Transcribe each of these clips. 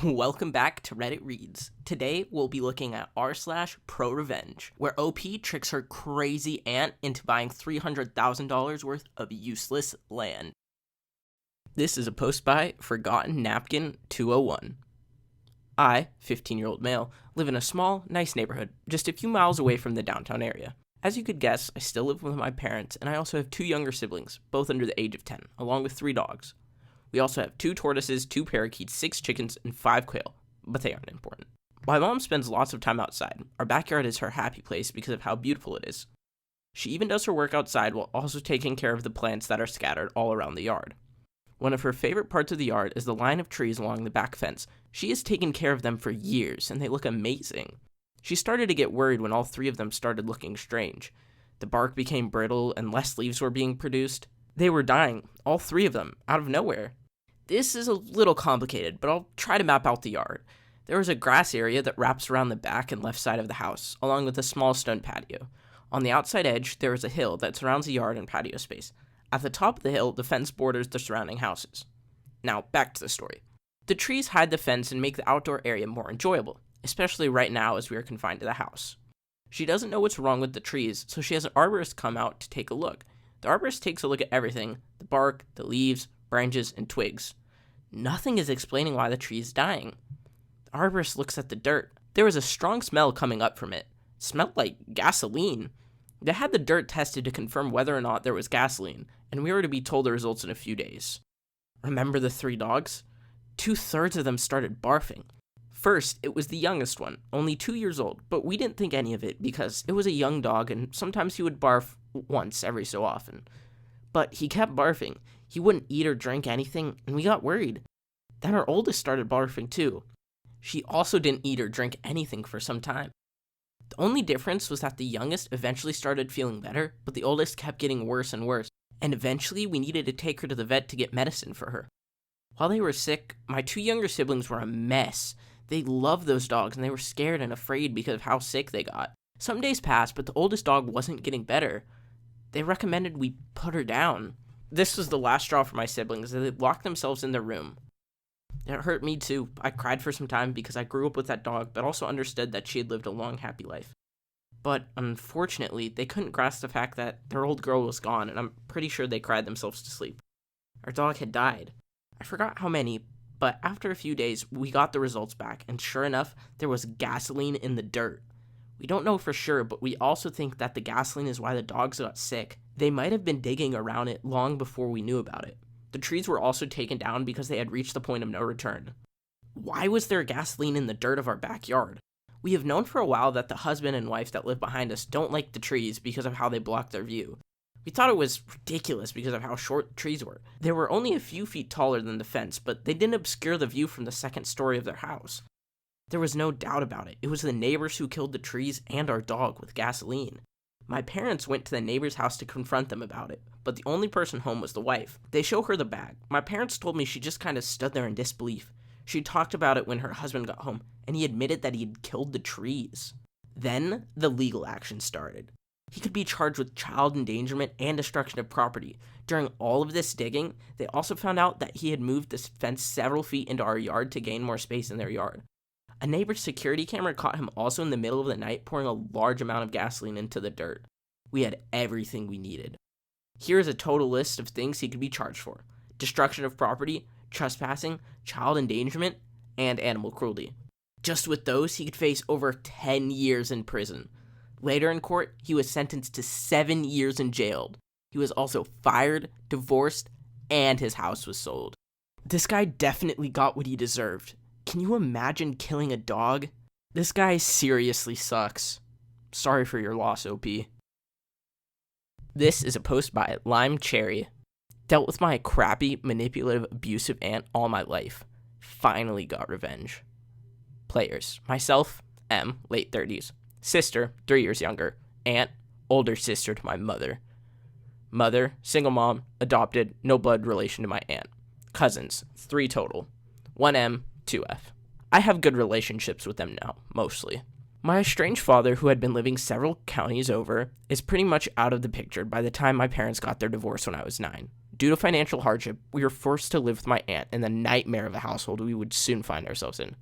Welcome back to RedditReeds. Today we'll be looking at r/ProRevenge, where OP tricks her crazy aunt into buying $300,000 worth of useless land. This is a post by Forgotten Napkin 201. I, 15-year-old male, live in a small, nice neighborhood, just a few miles away from the downtown area. As you could guess, I still live with my parents, and I also have 2 younger siblings, both under the age of 10, along with 3 dogs. We also have 2 tortoises, 2 parakeets, 6 chickens, and 5 quail, but they aren't important. My mom spends lots of time outside. Our backyard is her happy place because of how beautiful it is. She even does her work outside while also taking care of the plants that are scattered all around the yard. One of her favorite parts of the yard is the line of trees along the back fence. She has taken care of them for years, and they look amazing. She started to get worried when all 3 of them started looking strange. The bark became brittle, and less leaves were being produced. They were dying, all 3 of them, out of nowhere. This is a little complicated, but I'll try to map out the yard. There is a grass area that wraps around the back and left side of the house, along with a small stone patio. On the outside edge, there is a hill that surrounds the yard and patio space. At the top of the hill, the fence borders the surrounding houses. Now, back to the story. The trees hide the fence and make the outdoor area more enjoyable, especially right now as we are confined to the house. She doesn't know what's wrong with the trees, so she has an arborist come out to take a look. The arborist takes a look at everything: the bark, the leaves, branches, and twigs. Nothing is explaining why the tree is dying. The arborist looks at the dirt. There was a strong smell coming up from it. It smelled like gasoline. They had the dirt tested to confirm whether or not there was gasoline, and we were to be told the results in a few days. Remember the 3 dogs? 2/3 of them started barfing. First, it was the youngest one, only 2 years old, but we didn't think any of it because it was a young dog and sometimes he would barf once every so often. But he kept barfing. He wouldn't eat or drink anything, and we got worried. Then our oldest started barfing too. She also didn't eat or drink anything for some time. The only difference was that the youngest eventually started feeling better, but the oldest kept getting worse and worse, and eventually we needed to take her to the vet to get medicine for her. While they were sick, my 2 younger siblings were a mess. They loved those dogs, and they were scared and afraid because of how sick they got. Some days passed, but the oldest dog wasn't getting better. They recommended we put her down. This was the last straw for my siblings. They locked themselves in their room. It hurt me too. I cried for some time because I grew up with that dog, but also understood that she had lived a long, happy life. But unfortunately, they couldn't grasp the fact that their old girl was gone, and I'm pretty sure they cried themselves to sleep. Our dog had died. I forgot how many, but after a few days, we got the results back, and sure enough, there was gasoline in the dirt. We don't know for sure, but we also think that the gasoline is why the dogs got sick. They might have been digging around it long before we knew about it. The trees were also taken down because they had reached the point of no return. Why was there gasoline in the dirt of our backyard? We have known for a while that the husband and wife that live behind us don't like the trees because of how they block their view. We thought it was ridiculous because of how short the trees were. They were only a few feet taller than the fence, but they didn't obscure the view from the second story of their house. There was no doubt about it. It was the neighbors who killed the trees and our dog with gasoline. My parents went to the neighbor's house to confront them about it, but the only person home was the wife. They show her the bag. My parents told me she just kind of stood there in disbelief. She talked about it when her husband got home, and he admitted that he had killed the trees. Then, the legal action started. He could be charged with child endangerment and destruction of property. During all of this digging, they also found out that he had moved this fence several feet into our yard to gain more space in their yard. A neighbor's security camera caught him also in the middle of the night pouring a large amount of gasoline into the dirt. We had everything we needed. Here is a total list of things he could be charged for: destruction of property, trespassing, child endangerment, and animal cruelty. Just with those, he could face over 10 years in prison. Later in court, he was sentenced to 7 years in jail. He was also fired, divorced, and his house was sold. This guy definitely got what he deserved. Can you imagine killing a dog? This guy seriously sucks. Sorry for your loss, OP. This is a post by Lime Cherry. Dealt with my crappy, manipulative, abusive aunt all my life. Finally got revenge. Players: myself, M, late 30s. Sister, 3 years younger. Aunt, older sister to my mother. Mother, single mom, adopted, no blood relation to my aunt. Cousins, 3 total. 1M, 2F. I have good relationships with them now, mostly. My estranged father, who had been living several counties over, is pretty much out of the picture by the time my parents got their divorce when I was 9. Due to financial hardship, we were forced to live with my aunt in the nightmare of a household we would soon find ourselves in.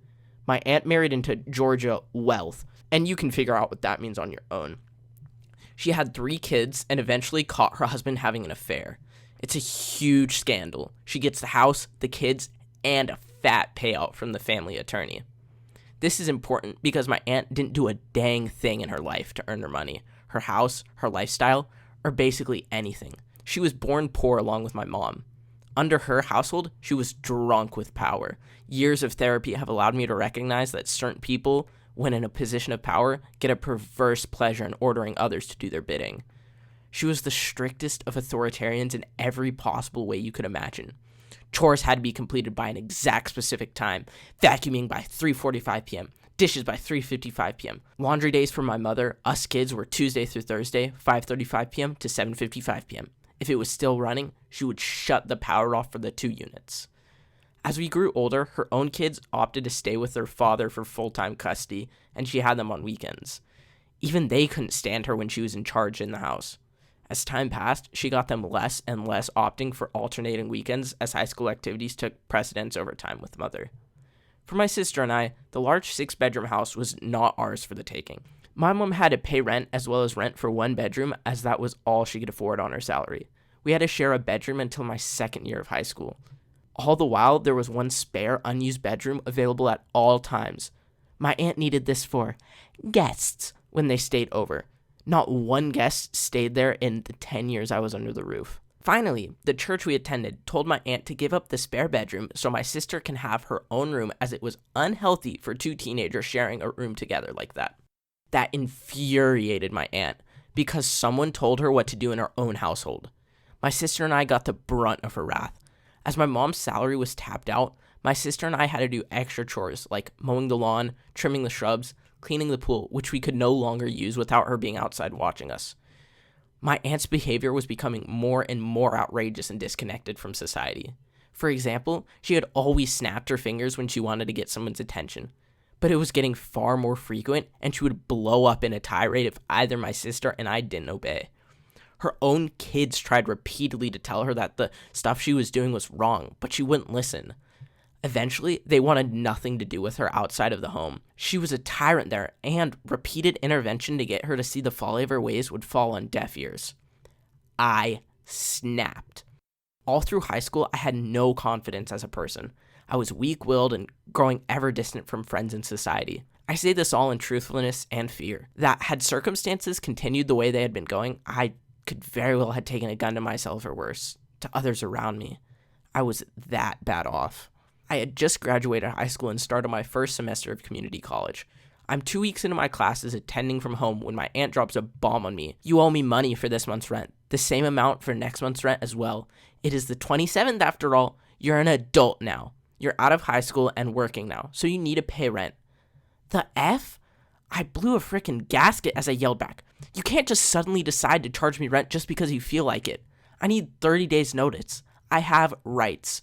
My aunt married into Georgia wealth, and you can figure out what that means on your own. She had 3 kids and eventually caught her husband having an affair. It's a huge scandal. She gets the house, the kids, and a fat payout from the family attorney. This is important because my aunt didn't do a dang thing in her life to earn her money, her house, her lifestyle, or basically anything. She was born poor along with my mom. Under her household, she was drunk with power. Years of therapy have allowed me to recognize that certain people, when in a position of power, get a perverse pleasure in ordering others to do their bidding. She was the strictest of authoritarians in every possible way you could imagine. Chores had to be completed by an exact specific time, vacuuming by 3:45 p.m., dishes by 3:55 p.m. Laundry days for my mother, us kids, were Tuesday through Thursday, 5:35 p.m. to 7:55 p.m. If it was still running, she would shut the power off for the 2 units. As we grew older, her own kids opted to stay with their father for full-time custody, and she had them on weekends. Even they couldn't stand her when she was in charge in the house. As time passed, she got them less and less opting for alternating weekends as high school activities took precedence over time with mother. For my sister and I, the large 6-bedroom house was not ours for the taking. My mom had to pay rent as well as rent for 1 bedroom, as that was all she could afford on her salary. We had to share a bedroom until my 2nd year of high school. All the while, there was 1 spare, unused bedroom available at all times. My aunt needed this for guests when they stayed over. Not 1 guest stayed there in the 10 years I was under the roof. Finally, the church we attended told my aunt to give up the spare bedroom so my sister can have her own room, as it was unhealthy for 2 teenagers sharing a room together like that. That infuriated my aunt because someone told her what to do in her own household. My sister and I got the brunt of her wrath. As my mom's salary was tapped out, my sister and I had to do extra chores like mowing the lawn, trimming the shrubs, cleaning the pool, which we could no longer use without her being outside watching us. My aunt's behavior was becoming more and more outrageous and disconnected from society. For example, she had always snapped her fingers when she wanted to get someone's attention, but it was getting far more frequent, and she would blow up in a tirade if either my sister and I didn't obey. Her own kids tried repeatedly to tell her that the stuff she was doing was wrong, but she wouldn't listen. Eventually, they wanted nothing to do with her outside of the home. She was a tyrant there, and repeated intervention to get her to see the folly of her ways would fall on deaf ears. I snapped. All through high school, I had no confidence as a person. I was weak-willed and growing ever distant from friends and society. I say this all in truthfulness and fear, that had circumstances continued the way they had been going, I could very well have taken a gun to myself or worse, to others around me. I was that bad off. I had just graduated high school and started my first semester of community college. I'm 2 weeks into my classes attending from home when my aunt drops a bomb on me. You owe me money for this month's rent. The same amount for next month's rent as well. It is the 27th after all. You're an adult now. You're out of high school and working now, so you need to pay rent. The F? I blew a frickin' gasket as I yelled back. You can't just suddenly decide to charge me rent just because you feel like it. I need 30 days notice. I have rights.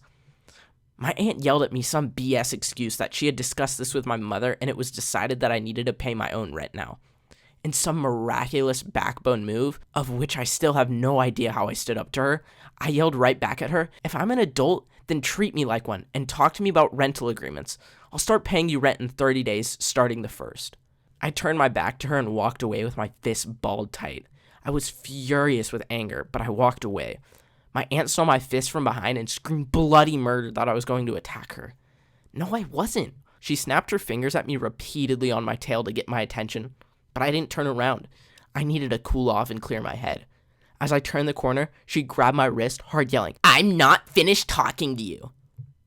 My aunt yelled at me some BS excuse that she had discussed this with my mother and it was decided that I needed to pay my own rent now. In some miraculous backbone move, of which I still have no idea how I stood up to her, I yelled right back at her, if I'm an adult, then treat me like one and talk to me about rental agreements. I'll start paying you rent in 30 days, starting the 1st. I turned my back to her and walked away with my fists balled tight. I was furious with anger, but I walked away. My aunt saw my fist from behind and screamed bloody murder that I was going to attack her. No, I wasn't. She snapped her fingers at me repeatedly on my tail to get my attention, but I didn't turn around. I needed to cool off and clear my head. As I turned the corner, she grabbed my wrist, hard yelling, "I'm not finished talking to you."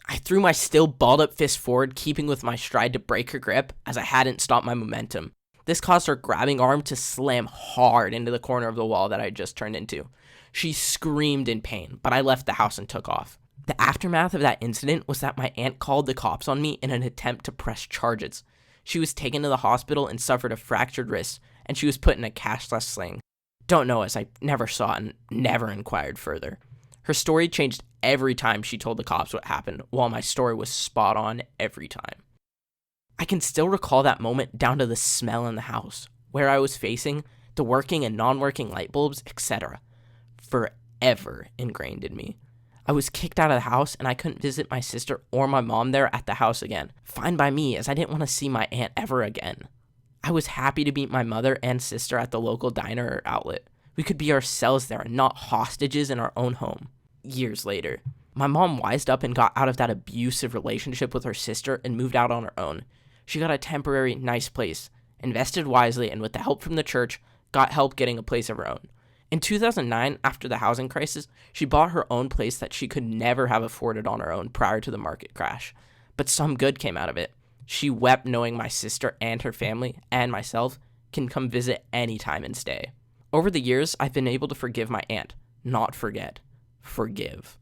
I threw my still balled-up fist forward, keeping with my stride to break her grip, as I hadn't stopped my momentum. This caused her grabbing arm to slam hard into the corner of the wall that I had just turned into. She screamed in pain, but I left the house and took off. The aftermath of that incident was that my aunt called the cops on me in an attempt to press charges. She was taken to the hospital and suffered a fractured wrist, and she was put in a cashless sling. Don't know, as I never saw it and never inquired further. Her story changed every time she told the cops what happened, while my story was spot on every time. I can still recall that moment down to the smell in the house, where I was facing, the working and non-working light bulbs, etc. Forever ingrained in me. I was kicked out of the house and I couldn't visit my sister or my mom there at the house again. Fine by me, as I didn't want to see my aunt ever again. I was happy to meet my mother and sister at the local diner or outlet. We could be ourselves there and not hostages in our own home. Years later, my mom wised up and got out of that abusive relationship with her sister and moved out on her own. She got a temporary, nice place, invested wisely, and with the help from the church, got help getting a place of her own. In 2009, after the housing crisis, she bought her own place that she could never have afforded on her own prior to the market crash. But some good came out of it. She wept knowing my sister and her family, and myself, can come visit anytime and stay. Over the years, I've been able to forgive my aunt, not forget. Forgive.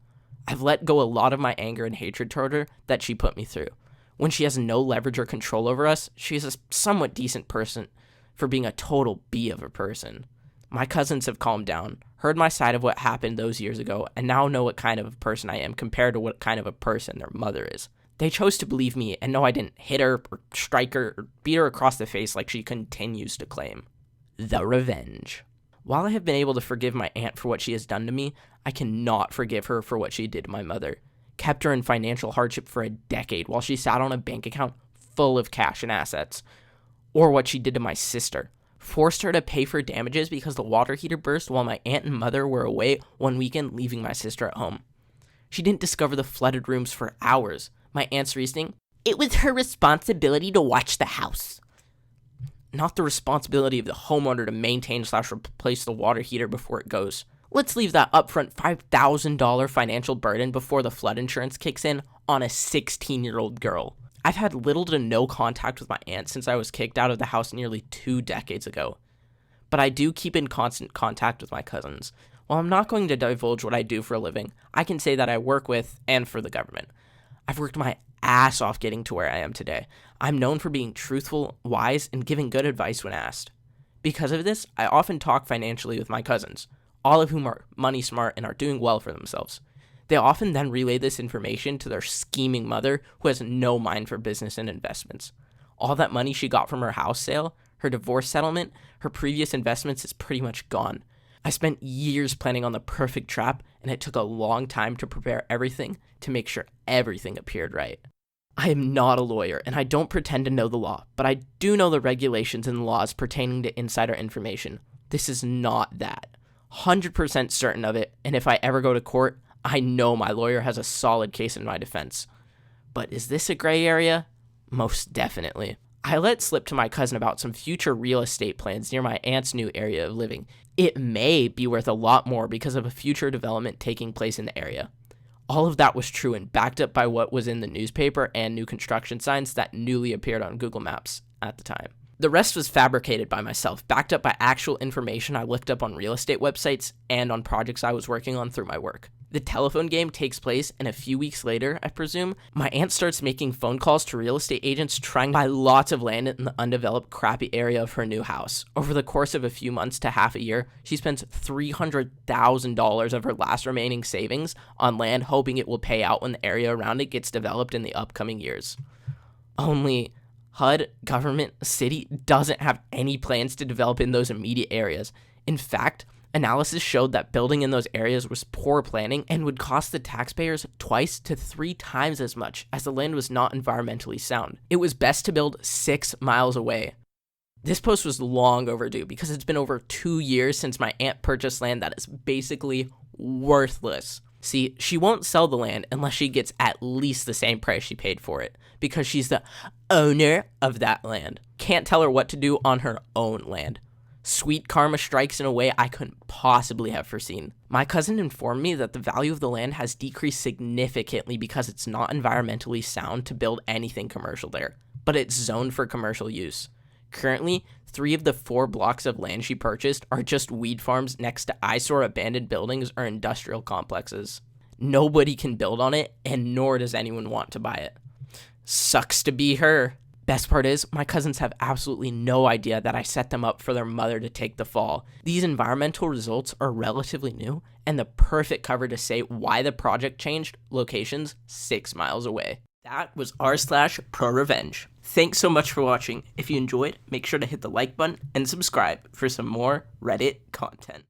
I've let go a lot of my anger and hatred toward her that she put me through. When she has no leverage or control over us, she is a somewhat decent person for being a total B of a person. My cousins have calmed down, heard my side of what happened those years ago, and now know what kind of a person I am compared to what kind of a person their mother is. They chose to believe me and know I didn't hit her or strike her or beat her across the face like she continues to claim. The revenge. While I have been able to forgive my aunt for what she has done to me, I cannot forgive her for what she did to my mother. Kept her in financial hardship for a decade while she sat on a bank account full of cash and assets. Or what she did to my sister. Forced her to pay for damages because the water heater burst while my aunt and mother were away one weekend, leaving my sister at home. She didn't discover the flooded rooms for hours. My aunt's reasoning, it was her responsibility to watch the house. Not the responsibility of the homeowner to maintain/replace the water heater before it goes. Let's leave that upfront $5,000 financial burden before the flood insurance kicks in on a 16-year-old girl. I've had little to no contact with my aunt since I was kicked out of the house nearly 2 decades ago. But I do keep in constant contact with my cousins. While I'm not going to divulge what I do for a living, I can say that I work with and for the government. I've worked my ass off getting to where I am today. I'm known for being truthful, wise, and giving good advice when asked. Because of this, I often talk financially with my cousins, all of whom are money smart and are doing well for themselves. They often then relay this information to their scheming mother, who has no mind for business and investments. All that money she got from her house sale, her divorce settlement, her previous investments is pretty much gone. I spent years planning on the perfect trap, and it took a long time to prepare everything to make sure everything appeared right. I am not a lawyer, and I don't pretend to know the law, but I do know the regulations and laws pertaining to insider information. This is not that. 100% certain of it, and if I ever go to court, I know my lawyer has a solid case in my defense. But is this a gray area? Most definitely. I let slip to my cousin about some future real estate plans near my aunt's new area of living. It may be worth a lot more because of a future development taking place in the area. All of that was true and backed up by what was in the newspaper and new construction signs that newly appeared on Google Maps at the time. The rest was fabricated by myself, backed up by actual information I looked up on real estate websites and on projects I was working on through my work. The telephone game takes place, and a few weeks later, I presume, my aunt starts making phone calls to real estate agents trying to buy lots of land in the undeveloped, crappy area of her new house. Over the course of a few months to half a year, she spends $300,000 of her last remaining savings on land, hoping it will pay out when the area around it gets developed in the upcoming years. Only HUD, government, city, doesn't have any plans to develop in those immediate areas. In fact, analysis showed that building in those areas was poor planning and would cost the taxpayers 2 to 3 times as much, as the land was not environmentally sound. It was best to build 6 miles away. This post was long overdue because it's been over 2 years since my aunt purchased land that is basically worthless. See, she won't sell the land unless she gets at least the same price she paid for it, because she's the owner of that land. Can't tell her what to do on her own land. Sweet karma strikes in a way I couldn't possibly have foreseen. My cousin informed me that the value of the land has decreased significantly because it's not environmentally sound to build anything commercial there, but it's zoned for commercial use. Currently, 3 of the 4 blocks of land she purchased are just weed farms next to eyesore abandoned buildings or industrial complexes. Nobody can build on it, and nor does anyone want to buy it. Sucks to be her. Best part is, my cousins have absolutely no idea that I set them up for their mother to take the fall. These environmental results are relatively new, and the perfect cover to say why the project changed locations 6 miles away. That was r/ProRevenge. Thanks so much for watching. If you enjoyed, make sure to hit the like button and subscribe for some more Reddit content.